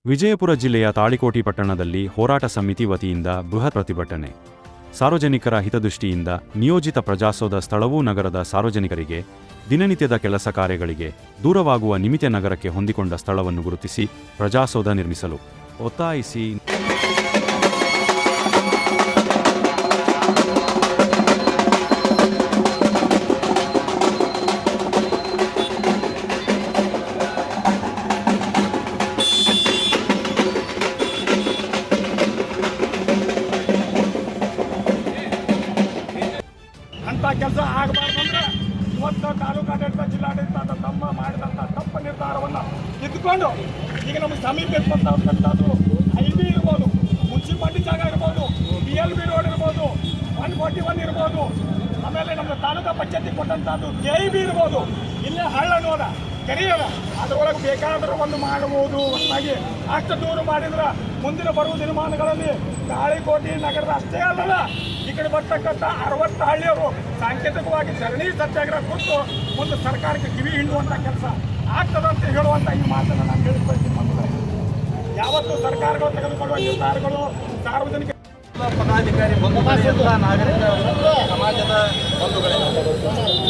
ವಿಜಯಪುರ ಜಿಲ್ಲೆಯ ತಾಳಿಕೋಟಿ ಪಟ್ಟಣದಲ್ಲಿ ಹೋರಾಟ ಸಮಿತಿ ವತಿಯಿಂದ ಬೃಹತ್ ಪ್ರತಿಭಟನೆ. ಸಾರ್ವಜನಿಕರ ಹಿತದೃಷ್ಟಿಯಿಂದ ನಿಯೋಜಿತ ಪ್ರಜಾಸೌಧ ಸ್ಥಳವೂ ನಗರದ ಸಾರ್ವಜನಿಕರಿಗೆ ದಿನನಿತ್ಯದ ಕೆಲಸ ಕಾರ್ಯಗಳಿಗೆ ದೂರವಾಗುವ ನಿಮಿತ್ತ ನಗರಕ್ಕೆ ಹೊಂದಿಕೊಂಡ ಸ್ಥಳವನ್ನು ಗುರುತಿಸಿ ಪ್ರಜಾಸೌಧ ನಿರ್ಮಿಸಲು ಒತ್ತಾಯಿಸಿ ಕೆಲಸ ಆಗಬಾರ್ದಂದ್ರೆ ಇವತ್ತು ತಾಲೂಕಾಡಳಿತ ಜಿಲ್ಲಾಡಳಿತ ತಮ್ಮ ಮಾಡಿದಂಥ ತಪ್ಪು ನಿರ್ಧಾರವನ್ನು ಇದ್ದುಕೊಂಡು ಈಗ ನಮಗೆ ಸಮೀಪ ಬಂದಂಥದ್ದು IB ಇರ್ಬೋದು, ಮುನ್ಸಿಪಾಲ್ಟಿ ಜಾಗ ಇರ್ಬೋದು, PLB ರೋಡ್ ಇರ್ಬೋದು, 141 ಇರ್ಬೋದು, ಆಮೇಲೆ ನಮ್ಮ ತಾಲೂಕಾ ಪಂಚಾಯತಿ ಕೊಟ್ಟಂಥದ್ದು KIB ಇರ್ಬೋದು, ಇಲ್ಲೇ ಹಳ್ಳ ನೋಡ ಕೆರೆಯದ ಅದರೊಳಗೆ ಬೇಕಾದರೂ ಒಂದು ಮಾಡಬಹುದು. ಹೊಸದಾಗಿ ಅಷ್ಟು ದೂರ ಮಾಡಿದ್ರೆ ಮುಂದಿನ ಬರುವ ದಿನಮಾನಗಳಲ್ಲಿ ತಾಳಿಕೋಟಿ ನಗರದ ಅಷ್ಟೇ ಅಲ್ಲಲ್ಲ, ಈ ಕಡೆ ಬರ್ತಕ್ಕಂಥ 60 ಹಳ್ಳಿಯವರು ಸಾಂಕೇತಿಕವಾಗಿ ಧರಣಿ ಸತ್ಯಾಗ್ರಹ ಕೊಟ್ಟು ಒಂದು ಸರ್ಕಾರಕ್ಕೆ ಕಿವಿ ಹಿಂಡುವಂಥ ಕೆಲಸ ಆಗ್ತದಂತ ಹೇಳುವಂಥ ಈ ಮಾತನ್ನು ನಾನು ಹೇಳಿಕೊಳ್ತೀನಿ. ಯಾವತ್ತು ಸರ್ಕಾರಗಳು ತೆಗೆದುಕೊಳ್ಳುವ ನಿರ್ಧಾರಗಳು ಸಾರ್ವಜನಿಕ ಪದಾಧಿಕಾರಿ ಬಂಧುಗಳು ಎಲ್ಲ ನಾಗರಿಕ ಸಮಾಜದ ಬಂಧುಗಳಿಂದ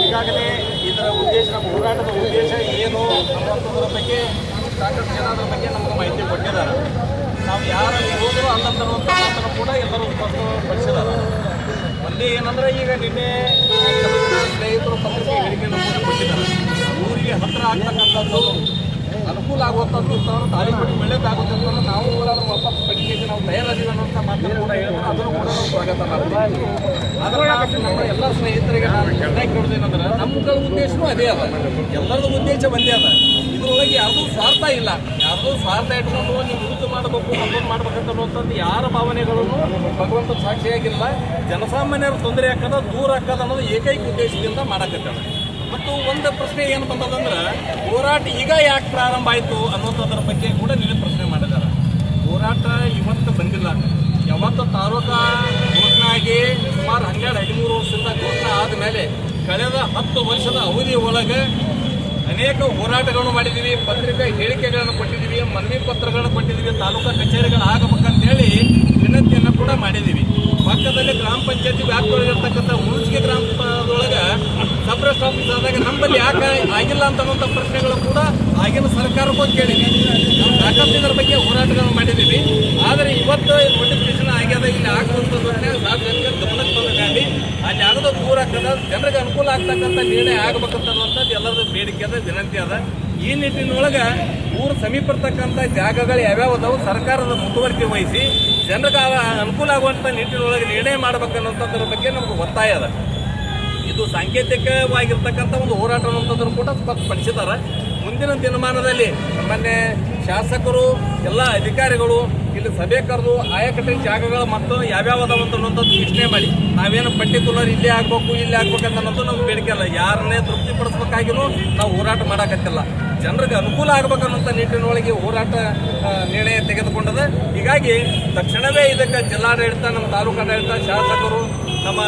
ಈಗಾಗಲೇ ಇದರ ಉದ್ದೇಶ, ನಮ್ಮ ಹೋರಾಟದ ಉದ್ದೇಶ ಏನು ಅನ್ನುವಂಥದ್ರ ಬಗ್ಗೆ ಸಾಕಷ್ಟು ಜನ ಅದರ ಬಗ್ಗೆ ನಮಗೆ ಮಾಹಿತಿ ಕೊಟ್ಟಿದ್ದಾರೆ. ನಾವು ಯಾರ ವಿರೋಧರು ಅಲ್ಲಂತರುವಂಥ ಮಾತನ್ನು ಕೂಡ ಎಲ್ಲರೂ ಸ್ಪಷ್ಟಪಡಿಸಿದ್ದಾರೆ. ಒಂದೇ ಏನಂದರೆ ಈಗ ನಿನ್ನೆ ಸ್ನೇಹಿತರು ಪತ್ರಿಕೆ ಹೇಳಿಕೆಯನ್ನು ಕೂಡ ಕೊಟ್ಟಿದ್ದಾರೆ. ಊರಿಗೆ ಹತ್ತಿರ ಆಗ್ತಕ್ಕಂಥದ್ದು ಅನುಕೂಲ ಆಗುವಂಥದ್ದು ತಾಳಿಕೋಟಿ ಒಳ್ಳೆಯದಾಗುತ್ತೆ ಅಂತ ನಾವು ಕೂಡ ವಾಪಸ್ ಪಡಿಕೆಗೆ ನಾವು ತಯಾರಾದೀವಿ ಅನ್ನೋಂಥ ಮಾತನ್ನು ಕೂಡ ಹೇಳಿದ್ರೆ ಅದನ್ನು ಕೂಡ ನಾವು ಸ್ವಾಗತ ಮಾಡ್ತೀವಿ. ಆದರೆ ನಮ್ಮ ಎಲ್ಲ ಸ್ನೇಹಿತರಿಗೆ ನಾವು ಚೆನ್ನಾಗಿ ಕೇಳೋದೇನಂದ್ರೆ ನಮ್ಮ ಉದ್ದೇಶವೂ ಅದೇ ಅದ, ಎಲ್ಲರದ್ದು ಉದ್ದೇಶ ಒಂದೇ ಅದ. ಇದರೊಳಗೆ ಯಾವುದೂ ಸ್ವಾರ್ಥ ಇಲ್ಲ. ಯಾವುದೂ ಸ್ವಾರ್ಥ ಇಟ್ಕೊಂಡು ನೀವು ಯುದ್ಧ ಮಾಡಬೇಕು, ಮತ್ತೊಂದು ಮಾಡ್ಬೇಕಂತ ಅನ್ನುವಂಥದ್ದು ಯಾರ ಭಾವನೆಗಳನ್ನು ಭಗವಂತ ಸಾಕ್ಷಿಯಾಗಿಲ್ಲ. ಜನಸಾಮಾನ್ಯರ ತೊಂದರೆ ಹಾಕೋದ ದೂರ ಹಾಕೋದು ಅನ್ನೋದು ಏಕೈಕ ಉದ್ದೇಶದಿಂದ ಮಾಡಕತ್ತಾರೆ. ಮತ್ತು ಒಂದು ಪ್ರಶ್ನೆ ಏನು ಬಂದದಂದ್ರೆ ಹೋರಾಟ ಈಗ ಯಾಕೆ ಪ್ರಾರಂಭ ಆಯಿತು ಅನ್ನೋದ್ರ ಬಗ್ಗೆ ಕೂಡ ನೀವೇ ಪ್ರಶ್ನೆ ಮಾಡಿದ್ದಾರೆ. ಹೋರಾಟ ಇವತ್ತು ಬಂದಿಲ್ಲ. ಯಾವತ್ತು ತಾಲೂಕಾ ಘೋಷಣೆ ಆಗಿ ಸುಮಾರು 12-13 ವರ್ಷದಿಂದ ಘೋಷಣೆ ಆದಮೇಲೆ ಕಳೆದ 10 ವರ್ಷದ ಅವಧಿ ಒಳಗೆ ಅನೇಕ ಹೋರಾಟಗಳನ್ನು ಮಾಡಿದ್ದೀವಿ, ಪತ್ರಿಕಾ ಹೇಳಿಕೆಗಳನ್ನು ಕೊಟ್ಟಿದ್ದೀವಿ, ಮನವಿ ಪತ್ರಗಳನ್ನು ಕೊಟ್ಟಿದ್ದೀವಿ, ತಾಲೂಕಾ ಕಚೇರಿಗಳು ಆಗಬೇಕಂತೇಳಿ ವಿನಂತಿಯನ್ನು ಕೂಡ ಮಾಡಿದ್ದೀವಿ. ಪಕ್ಕದಲ್ಲಿ ಗ್ರಾಮ ಪಂಚಾಯತಿ ವ್ಯಾಪ್ತಿಯೊಳಗಿರ್ತಕ್ಕಂಥ ಹುಣಸಗಿ ಗ್ರಾಮದೊಳಗೆ ಸಬ್ ರಿಜಿಸ್ಟರ್ ಆಫೀಸ್ ಆದಾಗ ನಮ್ಮಲ್ಲಿ ಯಾಕೆ ಆಗಿಲ್ಲ ಅಂತನ್ನುವಂಥ ಪ್ರಶ್ನೆಗಳು ಕೂಡ ಆಗಿನ ಸರ್ಕಾರಕ್ಕೂ ಕೇಳಿದ್ದೀವಿ. ನಾವು ಸಾಕಷ್ಟು ಇದರ ಬಗ್ಗೆ ಹೋರಾಟಗಳನ್ನು ಮಾಡಿದ್ದೀವಿ. ಆದರೆ ಇವತ್ತು ನೋಟಿಫಿಕೇಶನ್ ಆಗ್ಯದ, ಇಲ್ಲಿ ಆಗುವಂಥದ್ದನ್ನೇ ಸಾರ್ವಜನಿಕರ ಗಮನಕ್ಕೆ ತಂದುಕೊಂಡು ಅಲ್ಲಿ ಆಗೋದು ದೂರ ಆಗ್ತದ, ಜನರಿಗೆ ಅನುಕೂಲ ಆಗ್ತಕ್ಕಂಥ ನಿರ್ಣಯ ಆಗಬೇಕಂತನ್ನುವಂಥದ್ದು ಎಲ್ಲರದ್ದು ಬೇಡಿಕೆ ಅದ, ವಿನಂತಿ ಅದ. ಈ ನಿಟ್ಟಿನೊಳಗೆ ಊರು ಸಮೀಪ ಇರ್ತಕ್ಕಂಥ ಜಾಗಗಳು ಯಾವ್ಯಾವ ಅದಾವು ಸರ್ಕಾರದ ಮುತುವರ್ಜಿ ವಹಿಸಿ ಜನರಿಗೆ ಅನುಕೂಲ ಆಗುವಂಥ ನಿಟ್ಟಿನೊಳಗೆ ನಿರ್ಣಯ ಮಾಡಬೇಕನ್ನುವಂಥದ್ರ ಬಗ್ಗೆ ನಮಗೆ ಒತ್ತಾಯ ಅದ. ಇದು ಸಾಂಕೇತಿಕವಾಗಿರ್ತಕ್ಕಂಥ ಒಂದು ಹೋರಾಟ ಅನ್ನುವಂಥದ್ದನ್ನು ಕೂಡ ಸ್ಪಷ್ಟಪಡಿಸಿದ್ದಾರೆ. ಮುಂದಿನ ದಿನಮಾನದಲ್ಲಿ ಸಾಮಾನ್ಯ ಶಾಸಕರು ಎಲ್ಲ ಅಧಿಕಾರಿಗಳು ಇಲ್ಲಿ ಸಭೆ ಕರೆದು ಆಯಾಕಟ್ಟಿನ ಜಾಗಗಳು ಮತ್ತು ಯಾವ್ಯಾವ ಅದಾವಂತ ಅನ್ನೋಂಥದ್ದು ಯೋಚನೆ ಮಾಡಿ ನಾವೇನು ಪರ್ಟಿಕ್ಯುಲರ್ ಇಲ್ಲೇ ಆಗಬೇಕು ಇಲ್ಲೇ ಆಗ್ಬೇಕಂತ ಅನ್ನೋದು ನಮ್ಗೆ ಬೇಡಿಕೆ ಅಲ್ಲ. ಯಾರನ್ನೇ ತೃಪ್ತಿಪಡಿಸ್ಬೇಕಾಗಿನೂ ನಾವು ಹೋರಾಟ ಮಾಡೋಕತ್ತಿಲ್ಲ. ಜನರಿಗೆ ಅನುಕೂಲ ಆಗಬೇಕನ್ನೋಂಥ ನಿಟ್ಟಿನೊಳಗೆ ಹೋರಾಟ ನಿರ್ಣಯ ತೆಗೆದುಕೊಂಡದ. ಹೀಗಾಗಿ ತಕ್ಷಣವೇ ಇದಕ್ಕೆ ಜಿಲ್ಲಾಡಳಿತ, ನಮ್ಮ ತಾಲೂಕಾಡಳಿತ, ಶಾಸಕರು, ನಮ್ಮ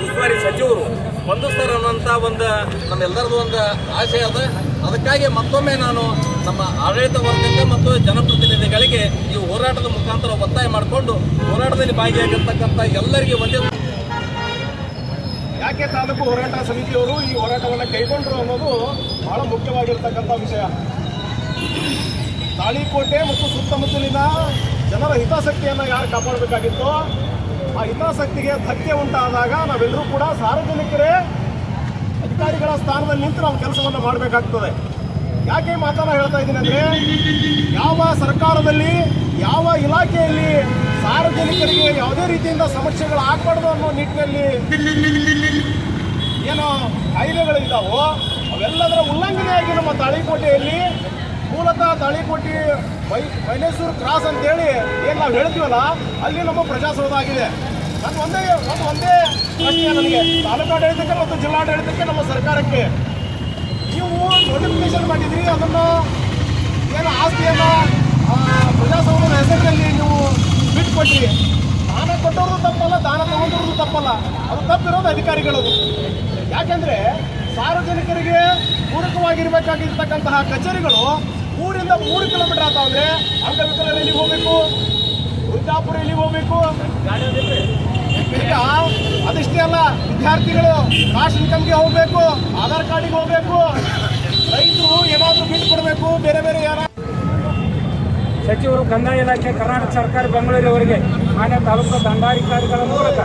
ಉಸ್ತುವಾರಿ ಸಚಿವರು ಸ್ಪಂದಿಸ್ತಾರೆ ಅನ್ನೋಂಥ ಒಂದು ನಮ್ಮೆಲ್ಲರದು ಒಂದು ಆಶಯ ಅದ. ಅದಕ್ಕಾಗಿ ಮತ್ತೊಮ್ಮೆ ನಾನು ನಮ್ಮ ಆಡಳಿತ ವರ್ಗಕ್ಕೆ ಮತ್ತು ಜನಪ್ರತಿನಿಧಿಗಳಿಗೆ ಈ ಹೋರಾಟದ ಮುಖಾಂತರ ಒತ್ತಾಯ ಮಾಡಿಕೊಂಡು ಹೋರಾಟದಲ್ಲಿ ಭಾಗಿಯಾಗಿರ್ತಕ್ಕಂಥ ಎಲ್ಲರಿಗೆ ಒಂದೇ ಯಾಕೆ ತಾಲೂಕು ಹೋರಾಟ ಸಮಿತಿಯವರು ಈ ಹೋರಾಟವನ್ನು ಕೈಗೊಂಡರು ಅನ್ನೋದು ಬಹಳ ಮುಖ್ಯವಾಗಿರ್ತಕ್ಕಂಥ ವಿಷಯ. ತಾಳಿಕೋಟೆ ಮತ್ತು ಸುತ್ತಮುತ್ತಲಿನ ಜನರ ಹಿತಾಸಕ್ತಿಯನ್ನು ಯಾರು ಕಾಪಾಡಬೇಕಾಗಿತ್ತೋ ಆ ಹಿತಾಸಕ್ತಿಗೆ ಧಕ್ಕೆ ಉಂಟಾದಾಗ ನಾವೆಲ್ಲರೂ ಕೂಡ ಸಾರ್ವಜನಿಕರೇ ಅಧಿಕಾರಿಗಳ ಸ್ಥಾನದಲ್ಲಿ ನಿಂತು ನಾವು ಕೆಲಸವನ್ನು ಮಾಡಬೇಕಾಗ್ತದೆ. ಯಾಕೆ ಮಾತನ್ನು ಹೇಳ್ತಾ ಇದ್ದೀನಿ ಅಂದರೆ, ಯಾವ ಸರ್ಕಾರದಲ್ಲಿ ಯಾವ ಇಲಾಖೆಯಲ್ಲಿ ಸಾರ್ವಜನಿಕರಿಗೆ ಯಾವುದೇ ರೀತಿಯಿಂದ ಸಮಸ್ಯೆಗಳು ಆಗಬಾರ್ದು ಅನ್ನೋ ನಿಟ್ಟಿನಲ್ಲಿ ಏನು ಕಾಯ್ದೆಗಳಿದ್ದಾವೋ ಅವೆಲ್ಲದರ ಉಲ್ಲಂಘನೆಯಾಗಿ ನಮ್ಮ ತಾಳಿಕೋಟೆಯಲ್ಲಿ ಮೂಲತಃ ತಾಳಿಕೋಟೆ ಮೈಲೇಶ್ವರ ಕ್ರಾಸ್ ಅಂತೇಳಿ ಏನು ನಾವು ಹೇಳ್ತೀವಲ್ಲ, ಅಲ್ಲಿ ನಮ್ಮ ಪ್ರಜಾಸೌಧ ಆಗಿದೆ. ನಾನು ಒಂದೇ ಪ್ರಶ್ನೆ ನನಗೆ ತಾಲೂಕಾಡಳಿತಕ್ಕೆ ಮತ್ತು ಜಿಲ್ಲಾಡಳಿತಕ್ಕೆ, ನಮ್ಮ ಸರ್ಕಾರಕ್ಕೆ, ನೀವು ನೋಟಿಫಿಕೇಶನ್ ಮಾಡಿದ್ರಿ, ಅದನ್ನು ಏನು ಆಸ್ತಿಯನ್ನು ಪ್ರಜಾಸೌಧದ ಹೆಸರಿನಲ್ಲಿ ನೀವು ಬಿಟ್ಟುಕೊಟ್ರಿ. ದಾನ ಕೊಟ್ಟವ್ರದ್ದು ತಪ್ಪಲ್ಲ, ದಾನ ತಗೊಂಡ್ರದ್ದು ತಪ್ಪಲ್ಲ, ಅದು ತಪ್ಪಿರೋದು ಅಧಿಕಾರಿಗಳದು. ಯಾಕೆಂದರೆ ಸಾರ್ವಜನಿಕರಿಗೆ ಪೂರಕವಾಗಿರಬೇಕಾಗಿರ್ತಕ್ಕಂತಹ ಕಚೇರಿಗಳು ಊರಿಂದ 3 ಕಿಲೋಮೀಟರ್ ಆಗ್ತಾವೆ. ಅಂಗವಿಕಲರಿಗೆ ಯಲ್ಲಾಪುರ ಎಲ್ಲಿಗೆ ಹೋಗ್ಬೇಕು? ಈಗ ಅದಿಷ್ಟೇ ಅಲ್ಲ, ವಿದ್ಯಾರ್ಥಿಗಳು ಕಾಸ್ಟ್ ಇನ್ಕಮ್ಗೆ ಹೋಗ್ಬೇಕು, ಆಧಾರ್ ಕಾರ್ಡಿಗೆ ಹೋಗ್ಬೇಕು, ರೈತರು ಏನಾದರೂ ಬಿಟ್ಟು ಕೊಡಬೇಕು, ಬೇರೆ ಬೇರೆ ಸಚಿವರು ಕಂದಾಯ ಇಲಾಖೆ ಕರ್ನಾಟಕ ಸರ್ಕಾರ ಬೆಂಗಳೂರಿವರೆಗೆ ಮಾನ್ಯ ತಾಲೂಕು ದಂಡಾಧಿಕಾರಿಗಳ ಮೂಲಕ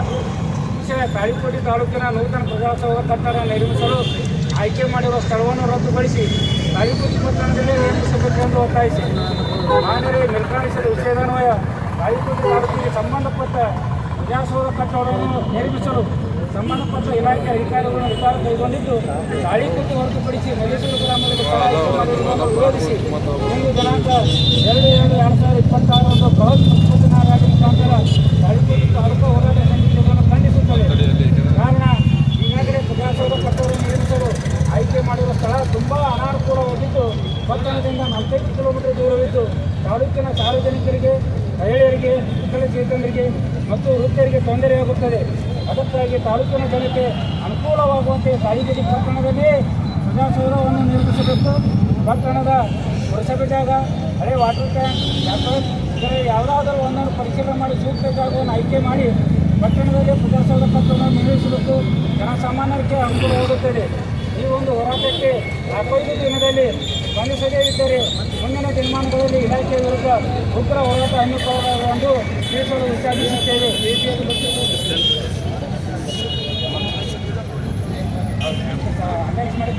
ವಿಷಯ ತಾಳಿಕೋಟೆ ತಾಲೂಕಿನ ನೂತನ ಪ್ರಜಾಸೌಧ ಕಟ್ಟಡ ನಿರ್ಮಿಸಲು ಆಯ್ಕೆ ಮಾಡಿರುವ ಸ್ಥಳವನ್ನು ರದ್ದುಪಡಿಸಿ ತಾಳಿಕೋಟೆ ಪಟ್ಟಣದಲ್ಲಿ ನಿರ್ಮಿಸಬೇಕೆಂದು ಒತ್ತಾಯಿಸಿ ಮಾನ್ಯರೇ ನಿರ್ಧಾರಿಸಿದ ವಿಷಯದನ್ವಯ ತಾಳಿಕೋಟೆ ತಾಲೂಕಿಗೆ ಸಂಬಂಧಪಟ್ಟ ಪ್ರಜಾಸೌಧ ಕಟ್ಟಡವನ್ನು ನಿರ್ಮಿಸಲು ಸಂಬಂಧಪಟ್ಟ ಇಲಾಖೆ ಅಧಿಕಾರಿಗಳು ನಿರ್ಧಾರ ಕೈಗೊಂಡಿದ್ದು ತಾಳಿಕೋಟೆ ಹೊರತುಪಡಿಸಿ ಮಲ್ಲೇಶ್ವರ ಗ್ರಾಮದಲ್ಲಿ ಸ್ಥಳ ಆಯ್ಕೆ ಮಾಡಿರುವುದನ್ನು ವಿರೋಧಿಸಿ ಇಂದು ದಿನಾಂಕ 2/2/2026 ಬೃಹತ್ ಪ್ರತಿಭಟನಾ ರ್ಯಾಲಿ ಮುಖಾಂತರ ತಾಳಿಕೋಟೆ ತಾಲೂಕು ಹೋರಾಟ ಸಮಿತಿಯನ್ನು ಖಂಡಿಸುತ್ತದೆ. ಕಾರಣ, ಈಗಾಗಲೇ ಪ್ರಜಾಸೌಧ ಕಟ್ಟಡವನ್ನು ನಿರ್ಮಿಸಲು ಆಯ್ಕೆ ಮಾಡಿರುವ ಸ್ಥಳ ತುಂಬಾ ಅನಾನುಕೂಲವಾಗಿದ್ದು ಪಟ್ಟಣದಿಂದ 45 ಕಿಲೋಮೀಟರ್ ದೂರವಿದ್ದು ತಾಲೂಕಿನ ಸಾರ್ವಜನಿಕರಿಗೆ, ಮಹಿಳೆಯರಿಗೆ, ವಿಕಲಚೇತನರಿಗೆ ಮತ್ತು ವೃದ್ಧರಿಗೆ ತೊಂದರೆಯಾಗುತ್ತದೆ. ಅದಕ್ಕಾಗಿ ತಾಲೂಕಿನ ಜನತೆ ಅನುಕೂಲವಾಗುವಂತೆ ತಾಳಿಕೋಟೆ ಪಟ್ಟಣದಲ್ಲಿ ಪ್ರಜಾಸೌಧವನ್ನು ನಿರ್ಮಿಸಬೇಕು. ಪಟ್ಟಣದ ಪುರಸಭೆ ಜಾಗ, ಹಳೆ ವಾಟರ್ ಟ್ಯಾಂಕ್, ಇದರ ಯಾವುದಾದರೂ ಒಂದನ್ನು ಪರಿಶೀಲನೆ ಮಾಡಿ ಸೂಕ್ತ ಜಾಗವನ್ನು ಆಯ್ಕೆ ಮಾಡಿ ಪಟ್ಟಣದಲ್ಲಿ ಪ್ರಜಾಸೌಧ ಕಟ್ಟಡವನ್ನು ನಿರ್ಮಿಸಬೇಕು. ಜನಸಾಮಾನ್ಯರಿಗೆ ಅನುಕೂಲವಾಗುತ್ತದೆ. ಈ ಒಂದು ಹೋರಾಟಕ್ಕೆ 45 ದಿನದಲ್ಲಿ ಸ್ಪಂದಿಸದೇ ಇದ್ದರೆ ಮುಂದಿನ ದಿನಮಾನಗಳಲ್ಲಿ ಇಲಾಖೆಯ ವಿರುದ್ಧ ಉಗ್ರ ಹೋರಾಟ ಹಮ್ಮಿಕೊಳ್ಳುವುದು ತಿಳಿಸಲು ವಿಚಾರಿಸುತ್ತೇವೆ. ಅನೌನ್ಸ್ ಮಾಡಿ